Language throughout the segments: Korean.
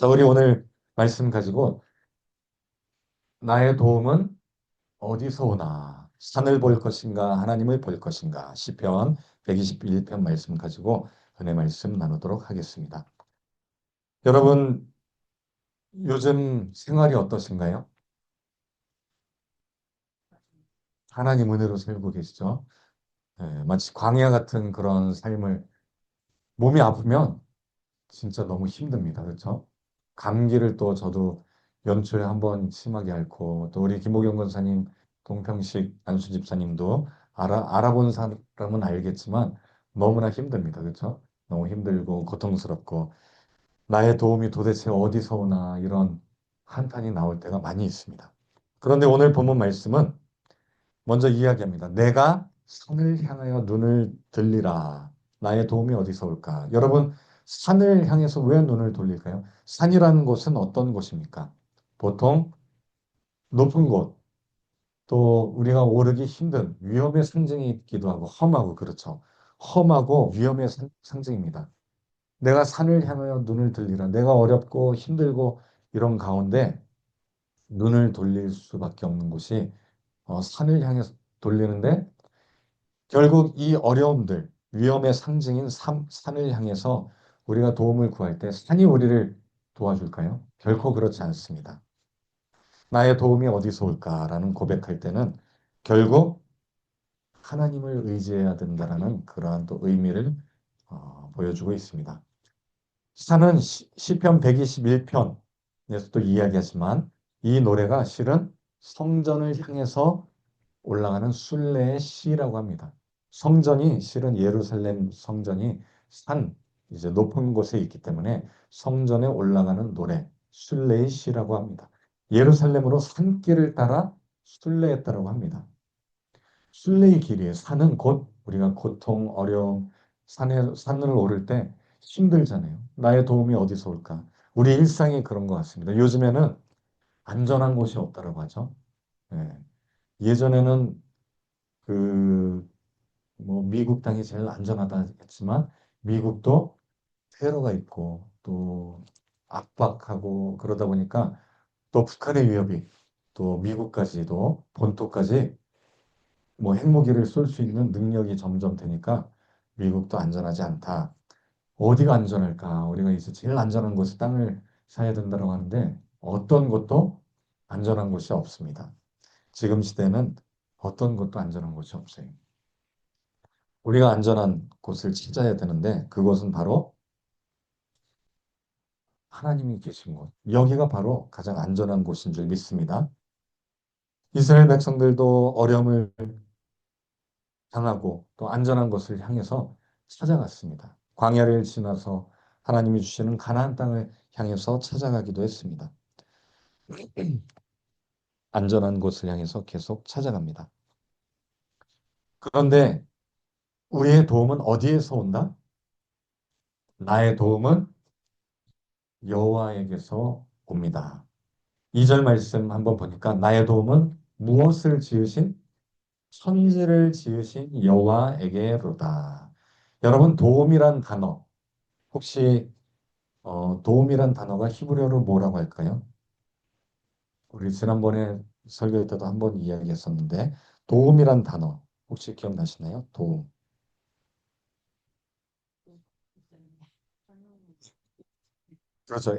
자, 우리 오늘 말씀 가지고 나의 도움은 어디서 오나? 산을 볼 것인가? 하나님을 볼 것인가? 시편 121편 말씀 가지고 은혜 말씀 나누도록 하겠습니다. 여러분, 요즘 생활이 어떠신가요? 하나님 은혜로 살고 계시죠? 마치 광야 같은 그런 삶을 몸이 아프면 진짜 너무 힘듭니다. 그렇죠? 감기를 또 저도 연초에 한번 심하게 앓고 또 우리 김호경 권사님, 동평식 안수 집사님도 알아본 사람은 알겠지만 너무나 힘듭니다. 그렇죠? 너무 힘들고 고통스럽고 나의 도움이 도대체 어디서 오나 이런 한탄이 나올 때가 많이 있습니다. 그런데 오늘 본문 말씀은 먼저 이야기합니다. 내가 산을 향하여 눈을 들리라. 나의 도움이 어디서 올까? 여러분, 산을 향해서 왜 눈을 돌릴까요? 산이라는 곳은 어떤 곳입니까? 보통 높은 곳, 또 우리가 오르기 힘든 위험의 상징이기도 하고 험하고 그렇죠. 험하고 위험의 상징입니다. 내가 산을 향하여 눈을 들리라. 내가 어렵고 힘들고 이런 가운데 눈을 돌릴 수밖에 없는 곳이 산을 향해서 돌리는데 결국 이 어려움들, 위험의 상징인 산을 향해서 우리가 도움을 구할 때 산이 우리를 도와줄까요? 결코 그렇지 않습니다. 나의 도움이 어디서 올까라는 고백할 때는 결국 하나님을 의지해야 된다라는 그러한 또 의미를 보여주고 있습니다. 산은 시편 121편에서도 이야기하지만 이 노래가 실은 성전을 향해서 올라가는 순례의 시라고 합니다. 성전이 실은 예루살렘 성전이 산 이제 높은 곳에 있기 때문에 성전에 올라가는 노래 순례의 시라고 합니다. 예루살렘으로 산길을 따라 순례했다고 합니다. 순례의 길이에요. 산은 곧 우리가 고통, 어려움, 산을 오를 때 힘들잖아요. 나의 도움이 어디서 올까? 우리 일상이 그런 것 같습니다. 요즘에는 안전한 곳이 없다고 하죠. 예. 예전에는 그 뭐 미국 땅이 제일 안전하다 했지만 미국도 테러가 있고 또 압박하고 그러다 보니까 또 북한의 위협이 또 미국까지도 본토까지 뭐 핵무기를 쏠 수 있는 능력이 점점 되니까 미국도 안전하지 않다. 어디가 안전할까? 우리가 이제 제일 안전한 곳에 땅을 사야 된다고 하는데 어떤 곳도 안전한 곳이 없습니다. 지금 시대는 어떤 곳도 안전한 곳이 없어요. 우리가 안전한 곳을 찾아야 되는데 그곳은 바로 하나님이 계신 곳. 여기가 바로 가장 안전한 곳인 줄 믿습니다. 이스라엘 백성들도 어려움을 당하고 또 안전한 곳을 향해서 찾아갔습니다. 광야를 지나서 하나님이 주시는 가나안 땅을 향해서 찾아가기도 했습니다. 안전한 곳을 향해서 계속 찾아갑니다. 그런데 우리의 도움은 어디에서 온다? 나의 도움은 여호와에게서 옵니다. 2절 말씀 한번 보니까 나의 도움은 무엇을 지으신 천지를 지으신 여호와에게로다. 여러분 도움이란 단어 혹시 도움이란 단어가 히브리어로 뭐라고 할까요? 우리 지난번에 설교할 때도 한번 이야기했었는데 도움이란 단어 혹시 기억나시나요? 도움. 그렇죠.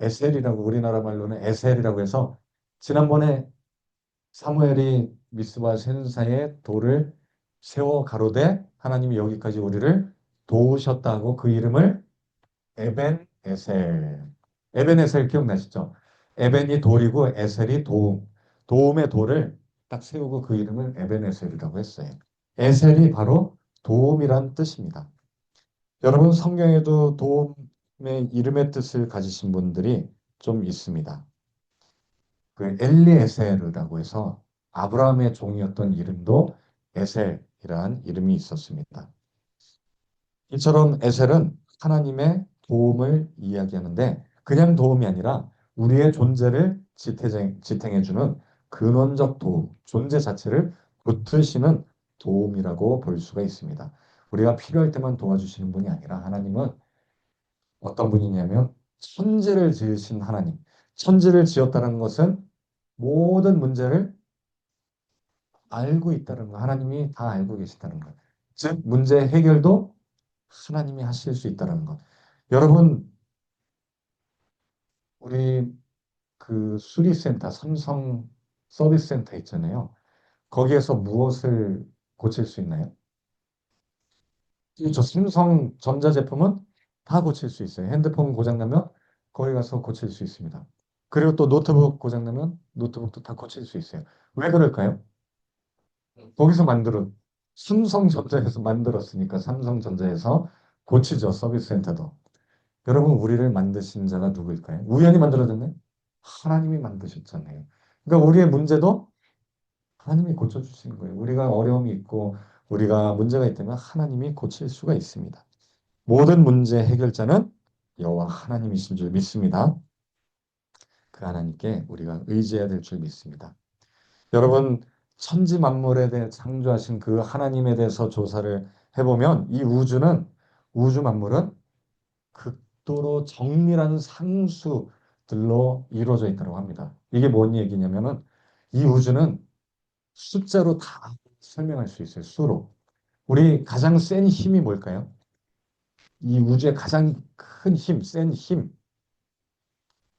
에셀이라고 우리나라 말로는 에셀이라고 해서 지난번에 사무엘이 미스바 센사에 돌을 세워 가로되 하나님이 여기까지 우리를 도우셨다고 그 이름을 에벤 에셀. 에벤 에셀 기억나시죠? 에벤이 돌이고 에셀이 도움. 도움의 돌을 딱 세우고 그 이름을 에벤 에셀이라고 했어요. 에셀이 바로 도움이란 뜻입니다. 여러분 성경에도 도움의 이름의 뜻을 가지신 분들이 좀 있습니다. 그 엘리에셀이라고 해서 아브라함의 종이었던 이름도 에셀이란 이름이 있었습니다. 이처럼 에셀은 하나님의 도움을 이야기하는데 그냥 도움이 아니라 우리의 존재를 지탱해주는 근원적 도움, 존재 자체를 붙드시는 도움이라고 볼 수가 있습니다. 우리가 필요할 때만 도와주시는 분이 아니라 하나님은 어떤 분이냐면 천지를 지으신 하나님. 천지를 지었다는 것은 모든 문제를 알고 있다는 거. 하나님이 다 알고 계시다는 것. 즉, 문제 해결도 하나님이 하실 수 있다는 것. 여러분, 우리 그 수리센터, 삼성 서비스 센터 있잖아요. 거기에서 무엇을 고칠 수 있나요? 저 삼성 전자제품은 다 고칠 수 있어요. 핸드폰 고장나면 거기 가서 고칠 수 있습니다. 그리고 또 노트북 고장나면 노트북도 다 고칠 수 있어요. 왜 그럴까요? 거기서 만들은 삼성전자에서 만들었으니까 삼성전자에서 고치죠. 서비스 센터도. 여러분, 우리를 만드신 자가 누구일까요? 우연히 만들어졌네? 하나님이 만드셨잖아요. 그러니까 우리의 문제도 하나님이 고쳐주시는 거예요. 우리가 어려움이 있고 우리가 문제가 있다면 하나님이 고칠 수가 있습니다. 모든 문제 해결자는 여호와 하나님이신 줄 믿습니다. 그 하나님께 우리가 의지해야 될 줄 믿습니다. 여러분, 천지 만물에 대해 창조하신 그 하나님에 대해서 조사를 해보면 이 우주 만물은 극도로 정밀한 상수들로 이루어져 있다고 합니다. 이게 뭔 얘기냐면은 이 우주는 숫자로 다 설명할 수 있어요. 수로. 우리 가장 센 힘이 뭘까요? 이 우주의 가장 큰 힘, 센 힘,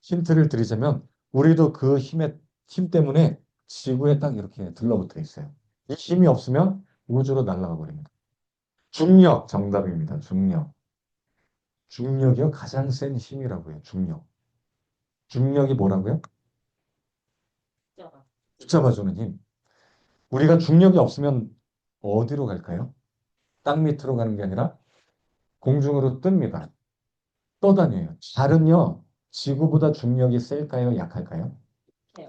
힌트를 드리자면 우리도 그 힘 때문에 지구에 딱 이렇게 들러붙어 있어요. 이 힘이 없으면 우주로 날아가 버립니다. 중력 정답입니다. 중력. 중력이요 가장 센 힘이라고요. 중력. 중력이 뭐라고요? 붙잡아주는 힘. 우리가 중력이 없으면 어디로 갈까요? 땅 밑으로 가는 게 아니라 공중으로 뜹니다. 떠다녀요. 달은요, 지구보다 중력이 셀까요? 약할까요?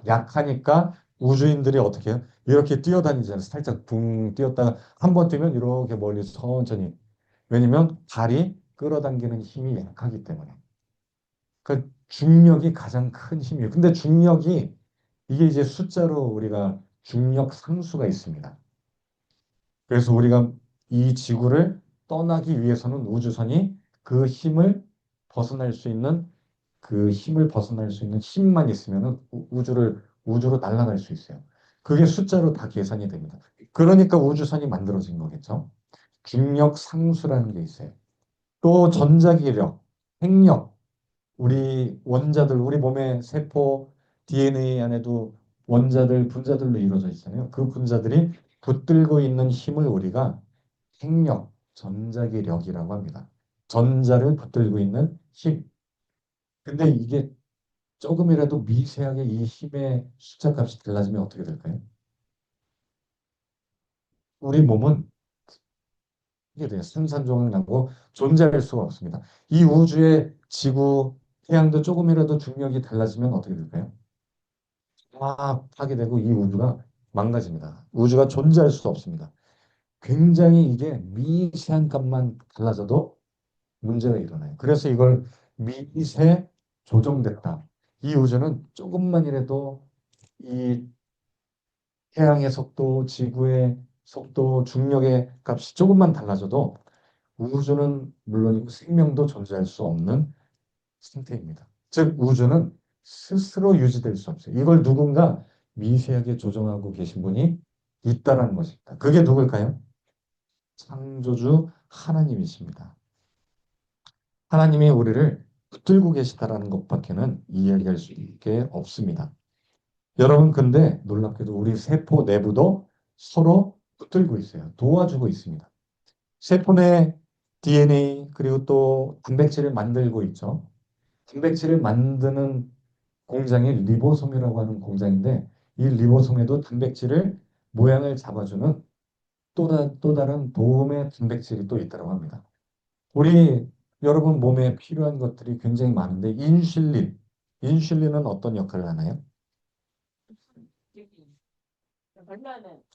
약하니까 우주인들이 어떻게 해요? 이렇게 뛰어다니잖아요. 살짝 붕 뛰었다가 한 번 뛰면 이렇게 멀리 천천히. 왜냐면 달이 끌어당기는 힘이 약하기 때문에. 그 중력이 가장 큰 힘이에요. 근데 중력이 이게 이제 숫자로 우리가 중력 상수가 있습니다. 그래서 우리가 이 지구를 떠나기 위해서는 우주선이 그 힘을 벗어날 수 있는 그 힘을 벗어날 수 있는 힘만 있으면 우주로 날아갈 수 있어요. 그게 숫자로 다 계산이 됩니다. 그러니까 우주선이 만들어진 거겠죠. 중력 상수라는 게 있어요. 또 전자기력, 핵력, 우리 원자들, 우리 몸의 세포, DNA 안에도 원자들, 분자들로 이루어져 있잖아요. 그 분자들이 붙들고 있는 힘을 우리가 핵력, 전자기력이라고 합니다. 전자를 붙들고 있는 힘. 근데 이게 조금이라도 미세하게 이 힘의 숫자 값이 달라지면 어떻게 될까요? 우리 몸은 이게 돼요. 산산조각 나고 존재할 수가 없습니다. 이 우주의 지구, 태양도 조금이라도 중력이 달라지면 어떻게 될까요? 다 파괴되고 이 우주가 망가집니다. 우주가 존재할 수 없습니다. 굉장히 이게 미세한 값만 달라져도 문제가 일어나요. 그래서 이걸 미세 조정됐다. 이 우주는 조금만이라도 이 태양의 속도, 지구의 속도, 중력의 값이 조금만 달라져도 우주는 물론이고 생명도 존재할 수 없는 상태입니다. 즉, 우주는 스스로 유지될 수 없어요. 이걸 누군가 미세하게 조정하고 계신 분이 있다라는 것입니다. 그게 누굴까요? 창조주 하나님이십니다. 하나님이 우리를 붙들고 계시다라는 것밖에는 이야기할 수 있게 없습니다. 여러분, 근데 놀랍게도 우리 세포 내부도 서로 붙들고 있어요. 도와주고 있습니다. 세포 내 DNA 그리고 또 단백질을 만들고 있죠. 단백질을 만드는 공장이 리보솜이라고 하는 공장인데 이 리보솜에도 단백질을 모양을 잡아주는 또 다른 도움의 단백질이 또 있다고 합니다. 우리 여러분 몸에 필요한 것들이 굉장히 많은데 인슐린은 어떤 역할을 하나요?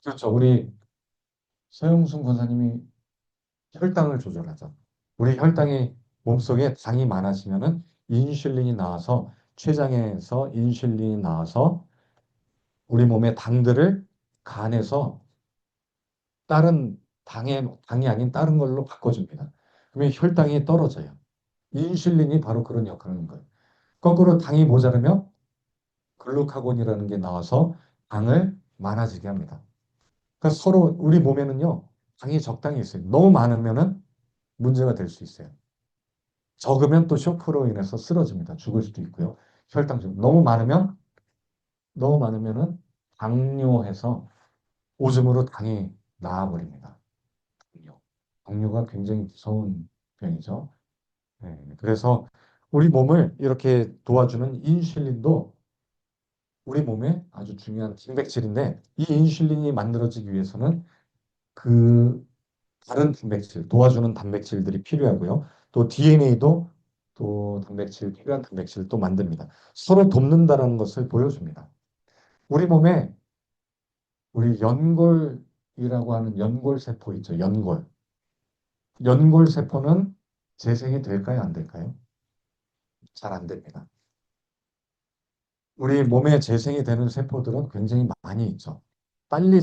그렇죠. 우리 서영순 권사님이 혈당을 조절하죠. 우리 혈당이 몸속에 당이 많아지면은 인슐린이 나와서 췌장에서 인슐린이 나와서 우리 몸의 당들을 간에서 다른 당이 아닌 다른 걸로 바꿔줍니다. 그러면 혈당이 떨어져요. 인슐린이 바로 그런 역할을 하는 거예요. 거꾸로 당이 모자르면 글루카곤이라는 게 나와서 당을 많아지게 합니다. 그러니까 서로 우리 몸에는요, 당이 적당히 있어요. 너무 많으면은 문제가 될 수 있어요. 적으면 또 쇼크로 인해서 쓰러집니다. 죽을 수도 있고요. 혈당증. 너무 많으면은 당뇨해서 오줌으로 당이 나와버립니다. 당뇨. 당뇨가 굉장히 무서운 병이죠. 네, 그래서 우리 몸을 이렇게 도와주는 인슐린도 우리 몸에 아주 중요한 단백질인데 이 인슐린이 만들어지기 위해서는 그 다른 단백질, 도와주는 단백질들이 필요하고요. 또 DNA도 또 필요한 단백질을 또 만듭니다. 서로 돕는다는 것을 보여줍니다. 우리 몸에 우리 연골이라고 하는 연골세포 있죠. 연골세포는 재생이 될까요? 안 될까요? 잘 안 됩니다. 우리 몸에 재생이 되는 세포들은 굉장히 많이 있죠. 빨리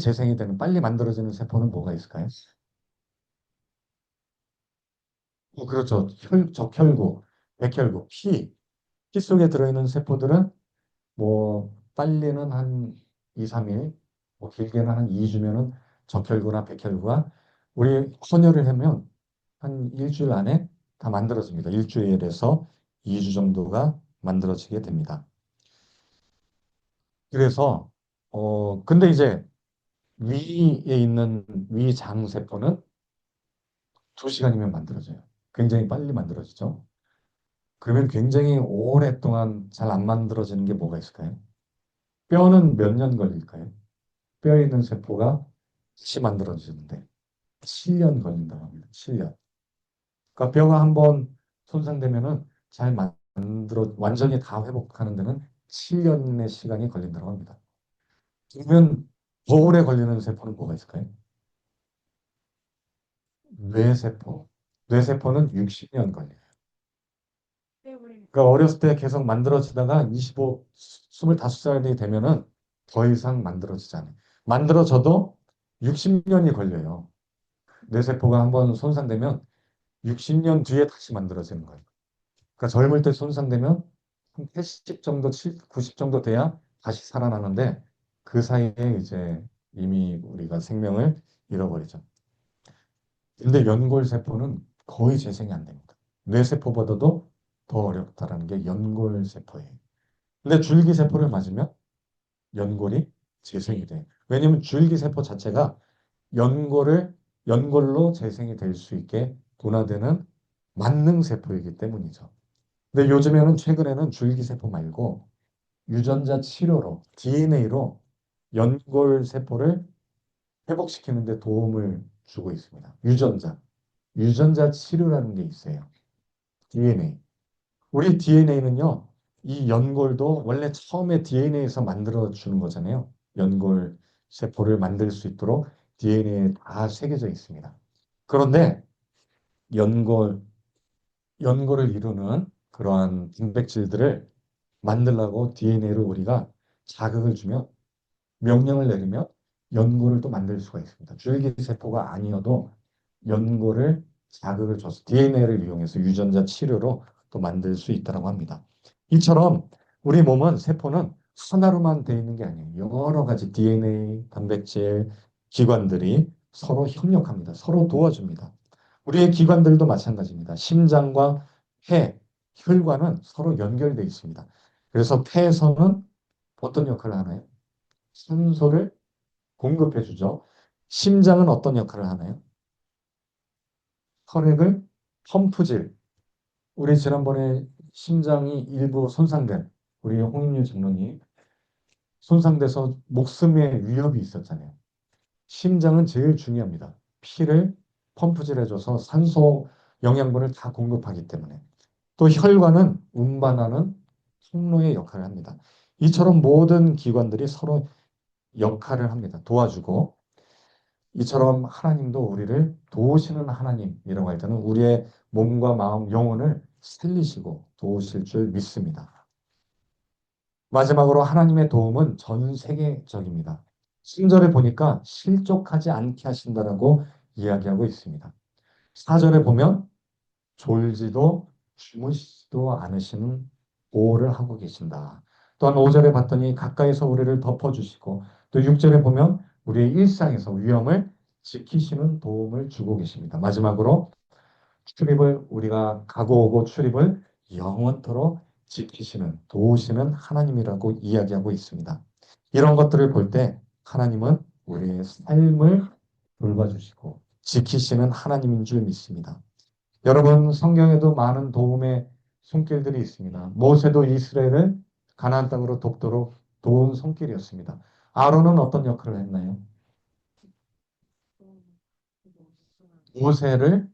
만들어지는 세포는 뭐가 있을까요? 그렇죠. 적혈구, 백혈구, 피 속에 들어있는 세포들은 뭐 빨리는 한 2, 3일, 뭐 길게는 한 2주면은 적혈구나 백혈구가 우리 헌혈을 하면 한 일주일 안에 다 만들어집니다. 일주일에서 2주 정도가 만들어지게 됩니다. 그래서 근데 이제 위에 있는 위장세포는 2시간이면 만들어져요. 굉장히 빨리 만들어지죠. 그러면 굉장히 오랫동안 잘 안 만들어지는 게 뭐가 있을까요? 뼈는 몇 년 걸릴까요? 뼈에 있는 세포가 다시 만들어지는데 7년 걸린다고 합니다. 7년. 그러니까 뼈가 한번 손상되면은 완전히 다 회복하는 데는 7년의 시간이 걸린다고 합니다. 그러면 더 오래 걸리는 세포는 뭐가 있을까요? 뇌세포. 뇌세포는 60년 걸려요. 그러니까 어렸을 때 계속 만들어지다가 25살이 되면은 더 이상 만들어지지 않아요. 만들어져도 60년이 걸려요. 뇌세포가 한번 손상되면 60년 뒤에 다시 만들어지는 거예요. 그러니까 젊을 때 손상되면 한 80 정도, 90 정도 돼야 다시 살아나는데 그 사이에 이제 이미 우리가 생명을 잃어버리죠. 근데 연골세포는 거의 재생이 안 됩니다. 뇌세포보다도 더 어렵다라는 게 연골세포예요. 근데 줄기세포를 맞으면 연골이 재생이 돼요. 왜냐하면 줄기세포 자체가 연골을 연골로 재생이 될 수 있게 분화되는 만능세포이기 때문이죠. 근데 요즘에는 최근에는 줄기세포 말고 유전자 치료로 DNA로 연골세포를 회복시키는 데 도움을 주고 있습니다. 유전자 치료라는 게 있어요. DNA. 우리 DNA는요, 이 연골도 원래 처음에 DNA에서 만들어 주는 거잖아요. 연골 세포를 만들 수 있도록 DNA에 다 새겨져 있습니다. 그런데 연골, 연골을 이루는 그러한 단백질들을 만들라고 DNA를 우리가 자극을 주면 명령을 내리면 연골을 또 만들 수가 있습니다. 줄기세포가 아니어도 연골을 자극을 줘서 DNA를 이용해서 유전자 치료로 또 만들 수 있다고 합니다. 이처럼 우리 몸은 세포는 하나로만 되어 있는 게 아니에요. 여러 가지 DNA, 단백질, 기관들이 서로 협력합니다. 서로 도와줍니다. 우리의 기관들도 마찬가지입니다. 심장과 폐, 혈관은 서로 연결되어 있습니다. 그래서 폐에서는 어떤 역할을 하나요? 산소를 공급해 주죠. 심장은 어떤 역할을 하나요? 혈액을 펌프질. 우리 지난번에 심장이 일부 손상된 우리 홍인유 장로님 손상돼서 목숨의 위협이 있었잖아요. 심장은 제일 중요합니다. 피를 펌프질 해줘서 산소 영양분을 다 공급하기 때문에. 또 혈관은 운반하는 통로의 역할을 합니다. 이처럼 모든 기관들이 서로 역할을 합니다. 도와주고 이처럼 하나님도 우리를 도우시는 하나님이라고 할 때는 우리의 몸과 마음, 영혼을 살리시고 도우실 줄 믿습니다. 마지막으로 하나님의 도움은 전 세계적입니다. 3절에 보니까 실족하지 않게 하신다라고 이야기하고 있습니다. 4절에 보면 졸지도 주무시지도 않으시는 보호를 하고 계신다. 또한 5절에 봤더니 가까이서 우리를 덮어주시고 또 6절에 보면 우리의 일상에서 위험을 지키시는 도움을 주고 계십니다. 마지막으로 출입을 우리가 가고 오고 출입을 영원토록 지키시는 도우시는 하나님이라고 이야기하고 있습니다. 이런 것들을 볼 때 하나님은 우리의 삶을 돌봐주시고 지키시는 하나님인 줄 믿습니다. 여러분 성경에도 많은 도움의 손길들이 있습니다. 모세도 이스라엘을 가나안 땅으로 돕도록 도운 손길이었습니다. 아론은 어떤 역할을 했나요? 모세를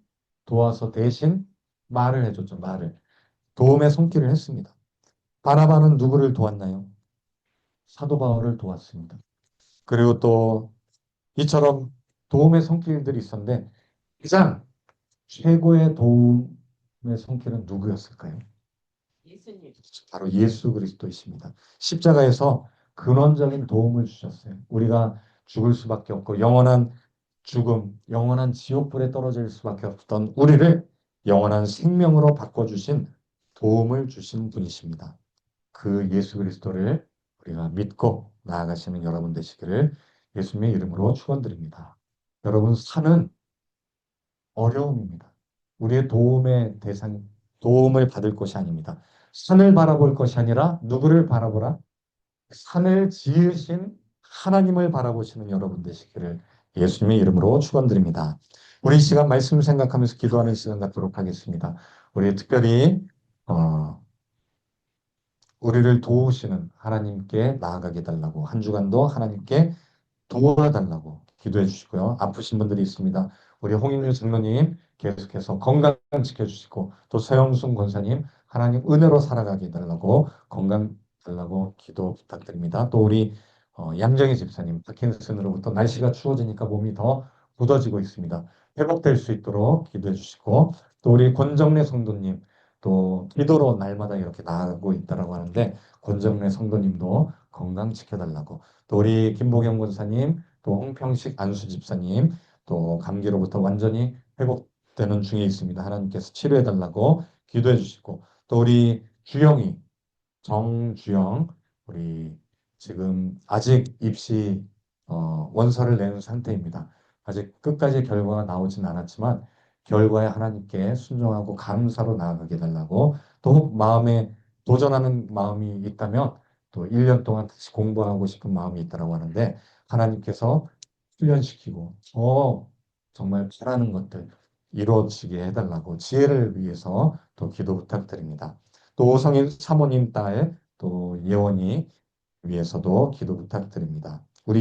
도와서 대신 말을 해줬죠. 말을. 도움의 손길을 했습니다. 바나바는 누구를 도왔나요? 사도 바울을 도왔습니다. 그리고 또 이처럼 도움의 손길들이 있었는데 가장 최고의 도움의 손길은 누구였을까요? 예수님. 바로 예수 그리스도이십니다. 십자가에서 근원적인 도움을 주셨어요. 우리가 죽을 수밖에 없고 영원한 죽음, 영원한 지옥불에 떨어질 수밖에 없던 우리를 영원한 생명으로 바꿔주신 도움을 주신 분이십니다. 그 예수 그리스도를 우리가 믿고 나아가시는 여러분 되시기를 예수님의 이름으로 축원드립니다. 여러분 산은 어려움입니다. 우리의 도움의 대상, 도움을 받을 것이 아닙니다. 산을 바라볼 것이 아니라 누구를 바라보라? 산을 지으신 하나님을 바라보시는 여러분 되시기를 예수님의 이름으로 축원드립니다. 우리 이 시간 말씀 생각하면서 기도하는 시간 갖도록 하겠습니다. 우리 특별히 우리를 도우시는 하나님께 나아가게 달라고 한 주간도 하나님께 도와달라고 기도해 주시고요. 아프신 분들이 있습니다. 우리 홍인유 장로님 계속해서 건강 지켜주시고 또 서영순 권사님 하나님 은혜로 살아가게 해달라고 건강 달라고 기도 부탁드립니다. 또 우리 양정희 집사님 파킨슨으로부터 날씨가 추워지니까 몸이 더 굳어지고 있습니다. 회복될 수 있도록 기도해 주시고 또 우리 권정래 성도님 또 기도로 날마다 이렇게 나아가고 있다라고 하는데 권정래 성도님도 건강 지켜달라고 또 우리 김보경 권사님, 또 홍평식 안수 집사님, 또 감기로부터 완전히 회복되는 중에 있습니다. 하나님께서 치료해 달라고 기도해 주시고, 또 우리 주영이, 정주영, 우리 지금 아직 입시 원서를 내는 상태입니다. 아직 끝까지 결과가 나오진 않았지만 결과에 하나님께 순종하고 감사로 나아가게 달라고 또 마음에 도전하는 마음이 있다면 또 1년 동안 다시 공부하고 싶은 마음이 있다고 하는데 하나님께서 훈련시키고 정말 바라는 것들 이루어지게 해달라고 지혜를 위해서 또 기도 부탁드립니다. 또 오성인 사모님 딸 또 예원이 위해서도 기도 부탁드립니다.